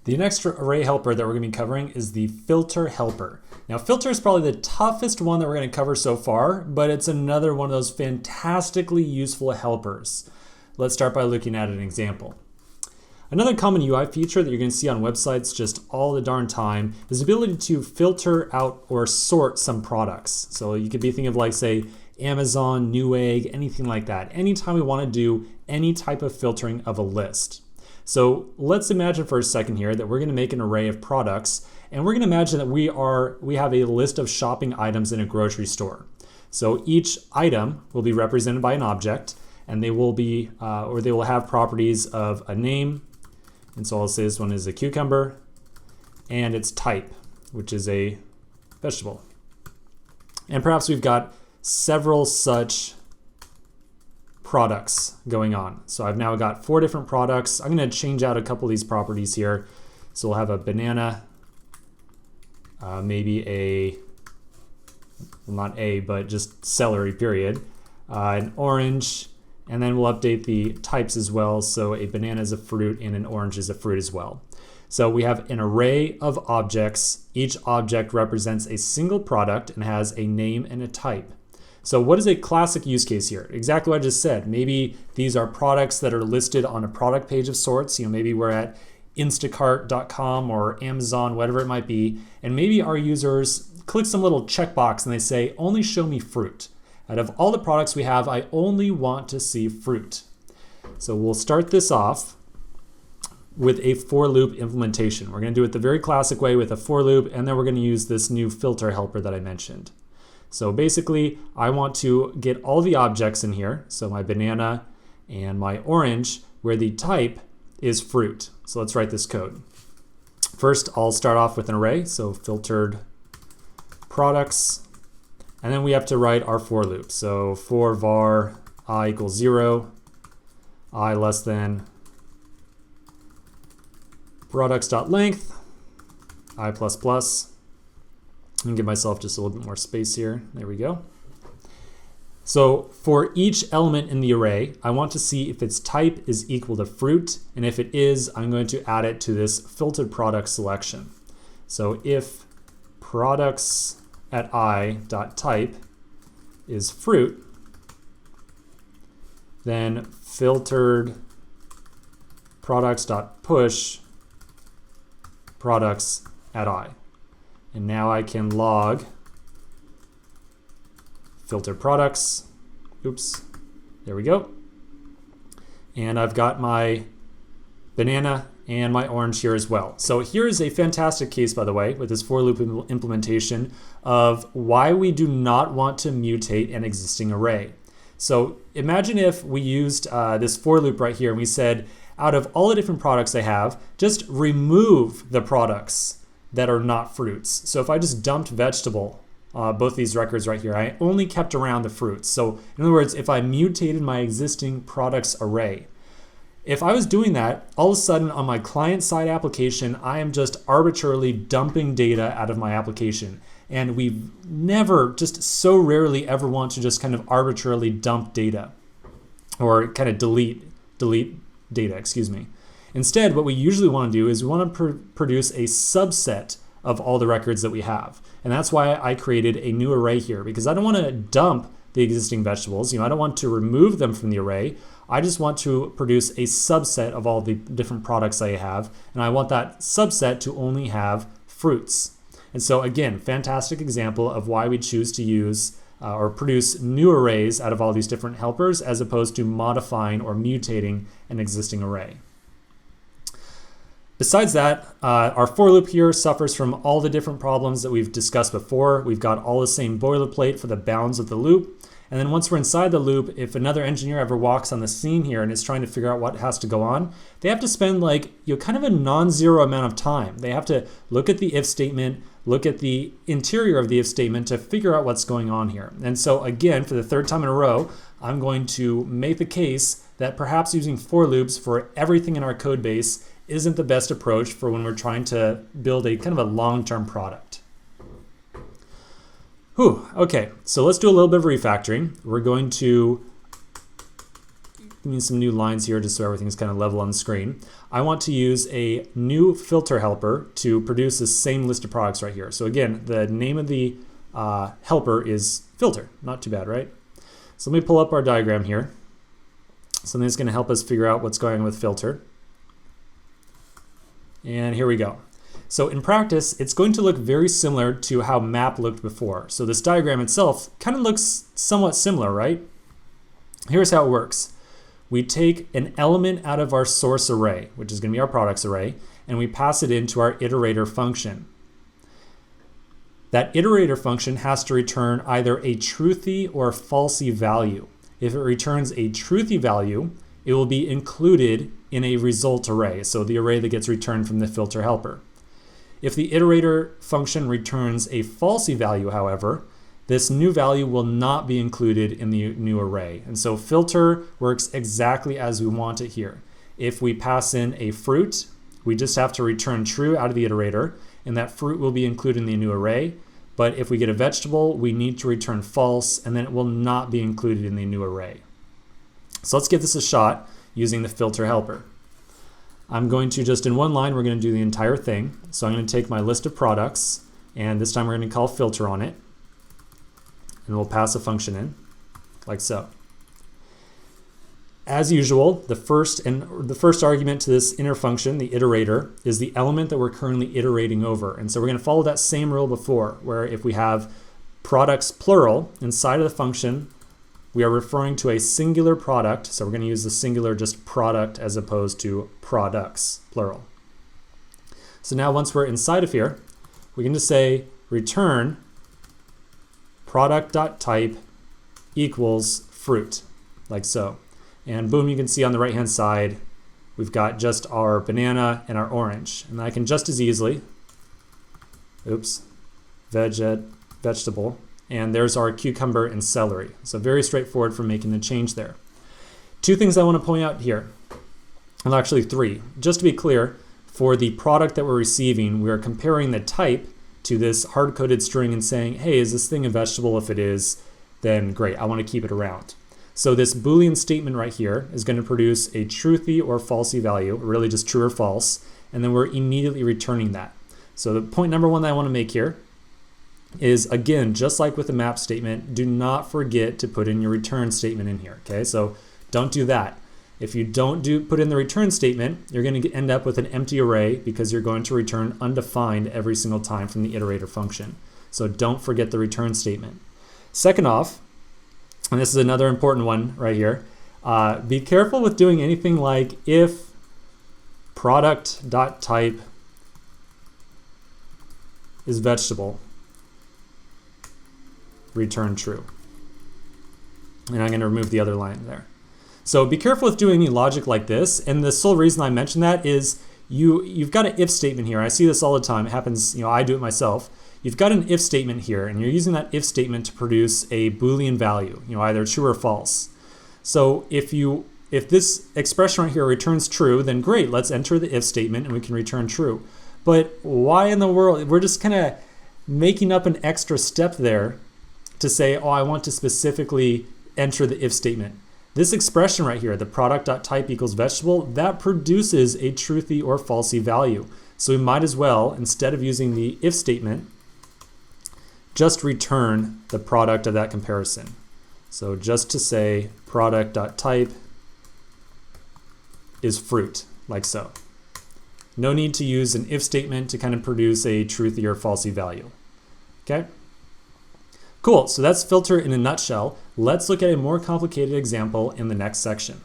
The next array helper that we're going to be covering is the filter helper. Now, filter is probably the toughest one that we're going to cover so far, but it's another one of those fantastically useful helpers. Let's start by looking at an example. Another common UI feature that you're going to see on websites just all the darn time is the ability to filter out or sort some products. So you could be thinking of like, say, Amazon, Newegg, anything like that. Anytime we want to do any type of filtering of a list. So let's imagine for a second here that we're going to make an array of products, and we're going to imagine that we have a list of shopping items in a grocery store. So each item will be represented by an object, and they will be they will have properties of a name, and so I'll say this one is a cucumber, and its type, which is a vegetable. And perhaps we've got several such products going on. So I've now got 4 different products. I'm going to change out a couple of these properties here. So we'll have a banana, maybe a, well, not a, but just celery, period, an orange, and then we'll update the types as well. So a banana is a fruit and an orange is a fruit as well. So we have an array of objects. Each object represents a single product and has a name and a type. So what is a classic use case here? Exactly what I just said. Maybe these are products that are listed on a product page of sorts. Maybe we're at instacart.com or Amazon, whatever it might be. And maybe our users click some little checkbox and they say, only show me fruit. Out of all the products we have, I only want to see fruit. So we'll start this off with a for loop implementation. We're going to do it the very classic way with a for loop, and then we're going to use this new filter helper that I mentioned. So basically, I want to get all the objects in here, so my banana and my orange, where the type is fruit. So let's write this code. First, I'll start off with an array, so filtered products, and then we have to write our for loop. So for var I equals 0, I less than products.length, I plus plus. I'm gonna give myself just a little bit more space here. There we go. So for each element in the array, I want to see if its type is equal to fruit, and if it is, I'm going to add it to this filtered product selection. So if products at I.type is fruit, then filtered products.push products at I. And now I can log filter products. Oops, there we go. And I've got my banana and my orange here as well. So here is a fantastic case, by the way, with this for loop implementation of why we do not want to mutate an existing array. So imagine if we used this for loop right here and we said, out of all the different products I have, just remove the products that are not fruits. So if I just dumped vegetable, both these records right here, I only kept around the fruits. So in other words, if I mutated my existing products array, if I was doing that, all of a sudden on my client-side application, I am just arbitrarily dumping data out of my application. And we never, just so rarely ever want to just kind of arbitrarily dump data or kind of delete data, excuse me. Instead, what we usually want to do is we want to produce a subset of all the records that we have. And that's why I created a new array here, because I don't want to dump the existing vegetables. I don't want to remove them from the array. I just want to produce a subset of all the different products I have, and I want that subset to only have fruits. And so again, fantastic example of why we choose to use or produce new arrays out of all these different helpers as opposed to modifying or mutating an existing array. Besides that, our for loop here suffers from all the different problems that we've discussed before. We've got all the same boilerplate for the bounds of the loop. And then once we're inside the loop, if another engineer ever walks on the scene here and is trying to figure out what has to go on, they have to spend kind of a non-zero amount of time. They have to look at the if statement, look at the interior of the if statement to figure out what's going on here. And so again, for the 3rd time in a row, I'm going to make the case that perhaps using for loops for everything in our code base isn't the best approach for when we're trying to build a kind of a long-term product. Okay, so let's do a little bit of refactoring. We're going to give me some new lines here just so everything's kind of level on the screen. I want to use a new filter helper to produce the same list of products right here. So again, the name of the helper is filter. Not too bad, right? So let me pull up our diagram here. Something that's going to help us figure out what's going on with filter. And here we go. So in practice, it's going to look very similar to how map looked before. So this diagram itself kind of looks somewhat similar, right? Here's how it works. We take an element out of our source array, which is going to be our products array, and we pass it into our iterator function. That iterator function has to return either a truthy or falsy value. If it returns a truthy value, it will be included in a result array, so the array that gets returned from the filter helper. If the iterator function returns a falsy value, however, this new value will not be included in the new array. And so filter works exactly as we want it here. If we pass in a fruit, we just have to return true out of the iterator, and that fruit will be included in the new array. But if we get a vegetable, we need to return false, and then it will not be included in the new array. So let's give this a shot using the filter helper. I'm going to just in one line, we're going to do the entire thing. So I'm going to take my list of products, and this time we're going to call filter on it. And we'll pass a function in, like so. As usual, the first argument to this inner function, the iterator, is the element that we're currently iterating over. And so we're going to follow that same rule before, where if we have products plural inside of the function, we are referring to a singular product. So we're going to use the singular just product as opposed to products, plural. So now once we're inside of here, we can just say return product.type equals fruit, like so. And boom, you can see on the right hand side, we've got just our banana and our orange. And I can just as easily, vegetable, and there's our cucumber and celery. So very straightforward for making the change there. Two things I want to point out here, well actually three. Just to be clear, for the product that we're receiving, we are comparing the type to this hard-coded string and saying, hey, is this thing a vegetable? If it is, then great, I want to keep it around. So this Boolean statement right here is going to produce a truthy or falsy value, really just true or false, and then we're immediately returning that. So the point number one that I want to make here is, again, just like with the map statement, do not forget to put in your return statement in here, okay? So don't do that. If you don't put in the return statement, you're going to end up with an empty array because you're going to return undefined every single time from the iterator function. So don't forget the return statement. Second off, and this is another important one right here, be careful with doing anything like if product.type is vegetable, return true. And I'm going to remove the other line there. So be careful with doing any logic like this. And the sole reason I mention that is you've got an if statement here. I see this all the time. It happens, I do it myself. You've got an if statement here, and you're using that if statement to produce a Boolean value, either true or false. So if this expression right here returns true, then great, let's enter the if statement and we can return true. But why in the world? We're just kind of making up an extra step there to say, oh, I want to specifically enter the if statement. This expression right here, the product.type equals vegetable, that produces a truthy or falsy value. So we might as well, instead of using the if statement, just return the product of that comparison. So just to say product.type is fruit, like so. No need to use an if statement to kind of produce a truthy or falsy value. Okay? Cool, so that's filter in a nutshell. Let's look at a more complicated example in the next section.